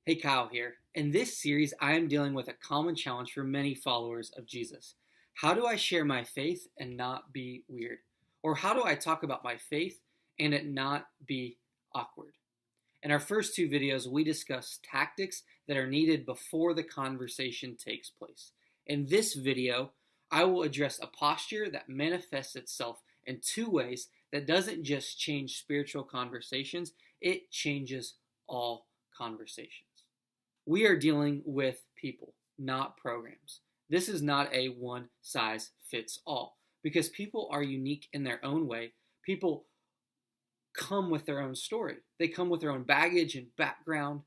Hey, Kyle here. In this series, I am dealing with a common challenge for many followers of Jesus. How do I share my faith and not be weird? Or how do I talk about my faith and it not be awkward? In our first two videos, we discussed tactics that are needed before the conversation takes place. In this video, I will address a posture that manifests itself in two ways that doesn't just change spiritual conversations, it changes all conversations. We are dealing with people, not programs. This is not a one size fits all because people are unique in their own way. People come with their own story. They come with their own baggage and background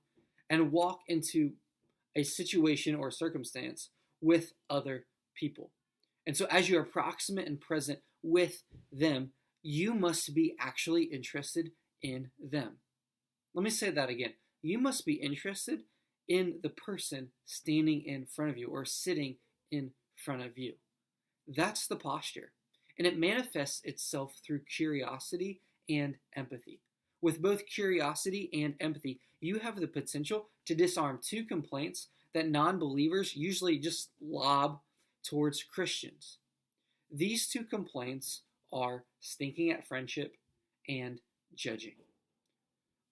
and walk into a situation or circumstance with other people. And so as you're proximate and present with them, you must be actually interested in them. Let me say that again. You must be interested in the person standing in front of you or sitting in front of you. That's the posture. And it manifests itself through curiosity and empathy. With both curiosity and empathy, you have the potential to disarm two complaints that non-believers usually just lob towards Christians. These two complaints are stinking at friendship and judging.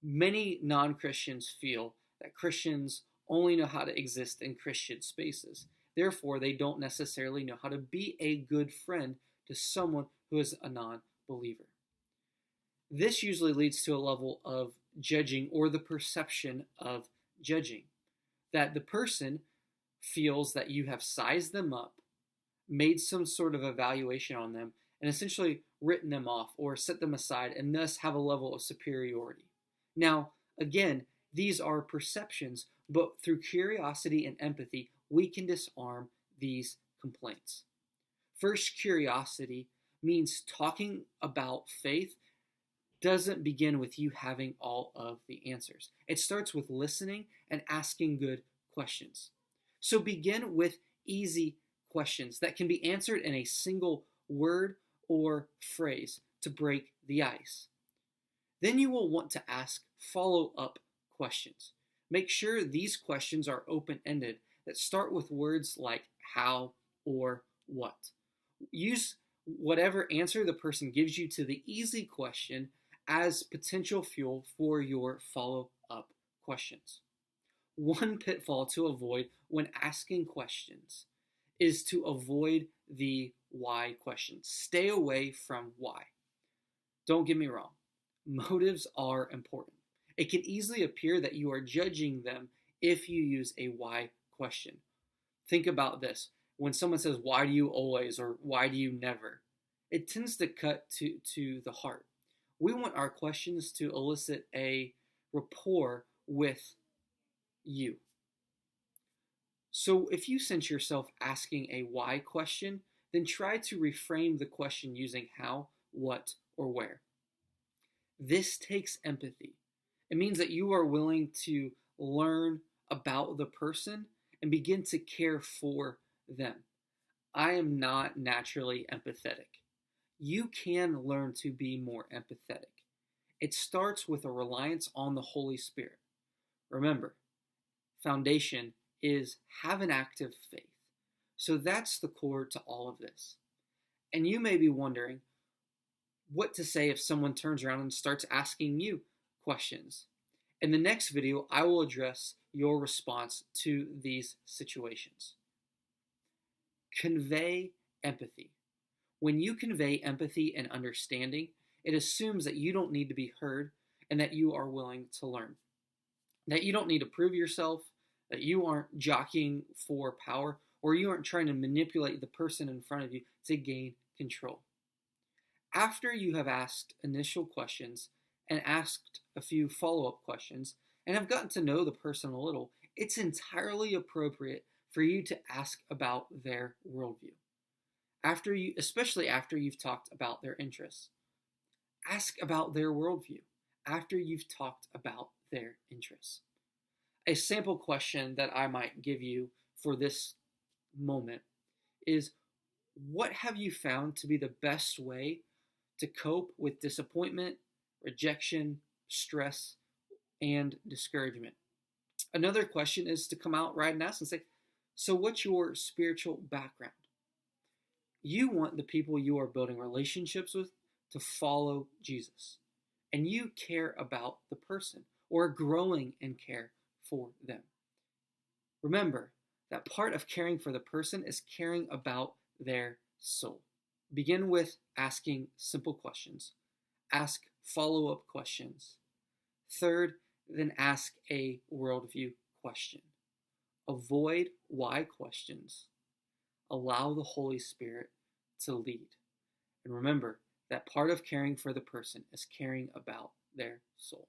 Many non-Christians feel that Christians only know how to exist in Christian spaces. Therefore, they don't necessarily know how to be a good friend to someone who is a non-believer. This usually leads to a level of judging or the perception of judging, that the person feels that you have sized them up, made some sort of evaluation on them, and essentially written them off or set them aside and thus have a level of superiority. Now, again, these are perceptions, but through curiosity and empathy, we can disarm these complaints. First, curiosity means talking about faith doesn't begin with you having all of the answers. It starts with listening and asking good questions. So begin with easy questions that can be answered in a single word or phrase to break the ice. Then you will want to ask follow-up questions. Make sure these questions are open-ended that start with words like how or what. Use whatever answer the person gives you to the easy question as potential fuel for your follow-up questions. One pitfall to avoid when asking questions is to avoid the why question. Stay away from why. Don't get me wrong. Motives are important. It can easily appear that you are judging them if you use a why question. Think about this. When someone says, why do you always, or why do you never? It tends to cut to the heart. We want our questions to elicit a rapport with you. So if you sense yourself asking a why question, then try to reframe the question using how, what, or where. This takes empathy. It means that you are willing to learn about the person and begin to care for them. I am not naturally empathetic. You can learn to be more empathetic. It starts with a reliance on the Holy Spirit. Remember, foundation is have an active faith. So that's the core to all of this. And you may be wondering what to say if someone turns around and starts asking you questions. In the next video, I will address your response to these situations. Convey empathy. When you convey empathy and understanding, it assumes that you don't need to be heard and that you are willing to learn. That you don't need to prove yourself, that you aren't jockeying for power, or you aren't trying to manipulate the person in front of you to gain control. After you have asked initial questions and asked a few follow-up questions and have gotten to know the person a little, it's entirely appropriate for you to ask about their worldview. Especially after you've talked about their interests. Ask about their worldview after you've talked about their interests. A sample question that I might give you for this moment is, what have you found to be the best way to cope with disappointment, rejection, stress, and discouragement? Another question is to come out right and ask and say, so what's your spiritual background? You want the people you are building relationships with to follow Jesus. And you care about the person or are growing in care for them. Remember that part of caring for the person is caring about their soul. Begin with asking simple questions. Ask follow-up questions. Third, then ask a worldview question. Avoid why questions. Allow the Holy Spirit to lead. And remember that part of caring for the person is caring about their soul.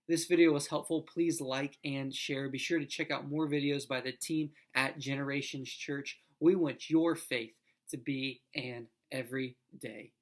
This video was helpful. Please like and share. Be sure to check out more videos by the team at Generations Church. We want your faith to be an everyday